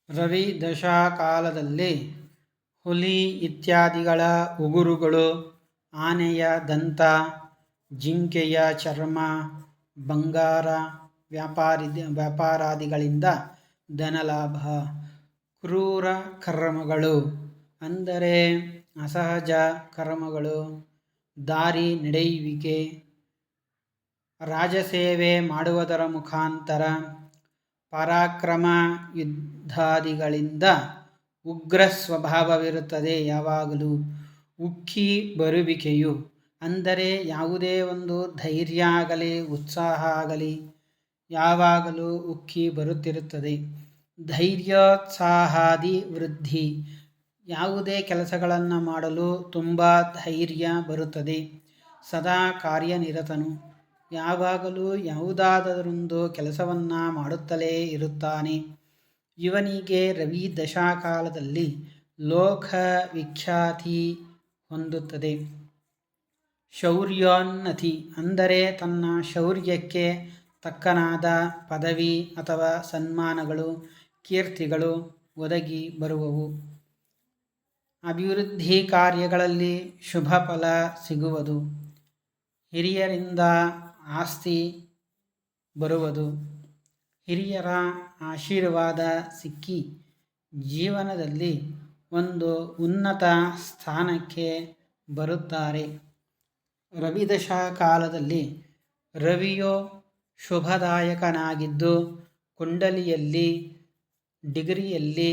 ರವಿ ದಶಾಕಾಲದಲ್ಲಿ ಹುಲಿ ಇತ್ಯಾದಿಗಳ ಉಗುರುಗಳು, ಆನೆಯ ದಂತ, ಜಿಂಕೆಯ ಚರ್ಮ, ಬಂಗಾರ ವ್ಯಾಪಾರಾದಿಗಳಿಂದ ಧನಲಾಭ. ಕ್ರೂರ ಕರ್ಮಗಳು ಅಂದರೆ ಅಸಹಜ ಕರ್ಮಗಳು, ದಾರಿ ನಡೆಯುವಿಕೆ, ರಾಜಸೇವೆ ಮಾಡುವುದರ ಮುಖಾಂತರ, ಪರಾಕ್ರಮ ಯುದ್ಧಾದಿಗಳಿಂದ ಉಗ್ರ ಸ್ವಭಾವವಿರುತ್ತದೆ. ಯಾವಾಗಲೂ ಉಕ್ಕಿ ಬರುವಿಕೆಯು ಅಂದರೆ ಯಾವುದೇ ಒಂದು ಧೈರ್ಯ ಆಗಲಿ ಉತ್ಸಾಹ ಆಗಲಿ ಯಾವಾಗಲೂ ಉಕ್ಕಿ ಬರುತ್ತಿರುತ್ತದೆ. ಧೈರ್ಯೋತ್ಸಾಹಾದಿ ವೃದ್ಧಿ, ಯಾವುದೇ ಕೆಲಸಗಳನ್ನು ಮಾಡಲು ತುಂಬ ಧೈರ್ಯ ಬರುತ್ತದೆ. ಸದಾ ಕಾರ್ಯನಿರತನು, ಯಾವಾಗಲೂ ಯಾವುದಾದರೊಂದು ಕೆಲಸವನ್ನು ಮಾಡುತ್ತಲೇ ಇರುತ್ತಾನೆ. ಇವನಿಗೆ ರವಿ ದಶಾಕಾಲದಲ್ಲಿ ಲೋಕ ವಿಖ್ಯಾತಿ ಹೊಂದುತ್ತದೆ. ಶೌರ್ಯೋನ್ನತಿ ಅಂದರೆ ತನ್ನ ಶೌರ್ಯಕ್ಕೆ ತಕ್ಕನಾದ ಪದವಿ ಅಥವಾ ಸನ್ಮಾನಗಳು, ಕೀರ್ತಿಗಳು ಒದಗಿ ಬರುವವು. ಅಭಿವೃದ್ಧಿ ಕಾರ್ಯಗಳಲ್ಲಿ ಶುಭ ಫಲ ಸಿಗುವುದು. ಹಿರಿಯರಿಂದ ಆಸ್ತಿ ಬರುವುದು. ಹಿರಿಯರ ಆಶೀರ್ವಾದ ಸಿಕ್ಕಿ ಜೀವನದಲ್ಲಿ ಒಂದು ಉನ್ನತ ಸ್ಥಾನಕ್ಕೆ ಬರುತ್ತಾರೆ. ರವಿದಶಾ ಕಾಲದಲ್ಲಿ ರವಿಯು ಶುಭದಾಯಕನಾಗಿದ್ದು ಕುಂಡಲಿಯಲ್ಲಿ ಡಿಗ್ರಿಯಲ್ಲಿ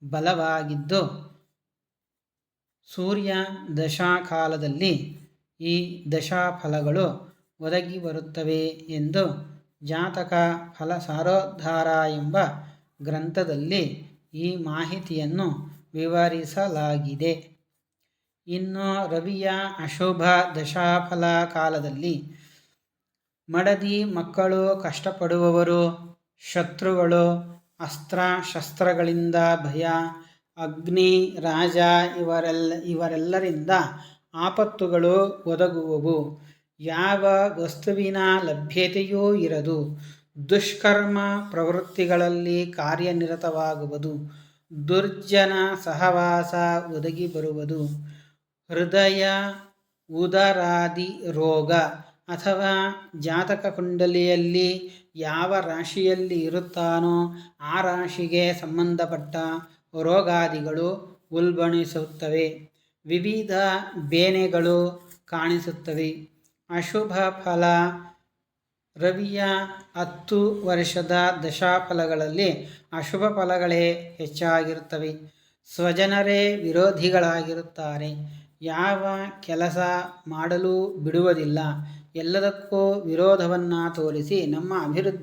ಬಲವಾಗಿದ್ದು, ಸೂರ್ಯ ದಶಾಕಾಲದಲ್ಲಿ ಈ ದಶಾಫಲಗಳು ಒದಗಿ ಬರುತ್ತವೆ ಎಂದು ಜಾತಕ ಫಲಸಾರೋದ್ಧಾರ ಎಂಬ ಗ್ರಂಥದಲ್ಲಿ ಈ ಮಾಹಿತಿಯನ್ನು ವಿವರಿಸಲಾಗಿದೆ. ಇನ್ನು ರವಿಯ ಅಶುಭ ದಶಾಫಲ ಕಾಲದಲ್ಲಿ ಮಡದಿ ಮಕ್ಕಳು ಕಷ್ಟಪಡುವವರು, ಶತ್ರುಗಳು, ಅಸ್ತ್ರಶಸ್ತ್ರಗಳಿಂದ ಭಯ, ಅಗ್ನಿ, ರಾಜ ಇವರೆಲ್ಲರಿಂದ ಆಪತ್ತುಗಳು ಒದಗುವವು. ಯಾವ ವಸ್ತುವಿನ ಲಭ್ಯತೆಯೂ ಇರದು. ದುಷ್ಕರ್ಮ ಪ್ರವೃತ್ತಿಗಳಲ್ಲಿ ಕಾರ್ಯನಿರತವಾಗುವುದು. ದುರ್ಜನ ಸಹವಾಸ ಒದಗಿ ಬರುವುದು. ಹೃದಯ ಉದರಾದಿ ರೋಗ ಅಥವಾ ಜಾತಕ ಕುಂಡಲಿಯಲ್ಲಿ ಯಾವ ರಾಶಿಯಲ್ಲಿ ಇರುತ್ತಾನೋ ಆ ರಾಶಿಗೆ ಸಂಬಂಧಪಟ್ಟ ರೋಗಾದಿಗಳು ಉಲ್ಬಣಿಸುತ್ತವೆ. ವಿವಿಧ ಬೇನೆಗಳು ಕಾಣಿಸುತ್ತವೆ. ಅಶುಭ ಫಲ ರವಿಯ 10 ವರ್ಷದ ದಶಾಫಲಗಳಲ್ಲಿ ಅಶುಭ ಫಲಗಳೇ ಹೆಚ್ಚಾಗಿರುತ್ತವೆ. ಸ್ವಜನರೇ ವಿರೋಧಿಗಳಾಗಿರುತ್ತಾರೆ. ಯಾವ ಕೆಲಸ ಮಾಡಲು ಬಿಡುವುದಿಲ್ಲ. ಎಲ್ಲದಕ್ಕೂ ವಿರೋಧವನ್ನು ತೋರಿಸಿ ನಮ್ಮ ಅಭಿವೃದ್ಧಿ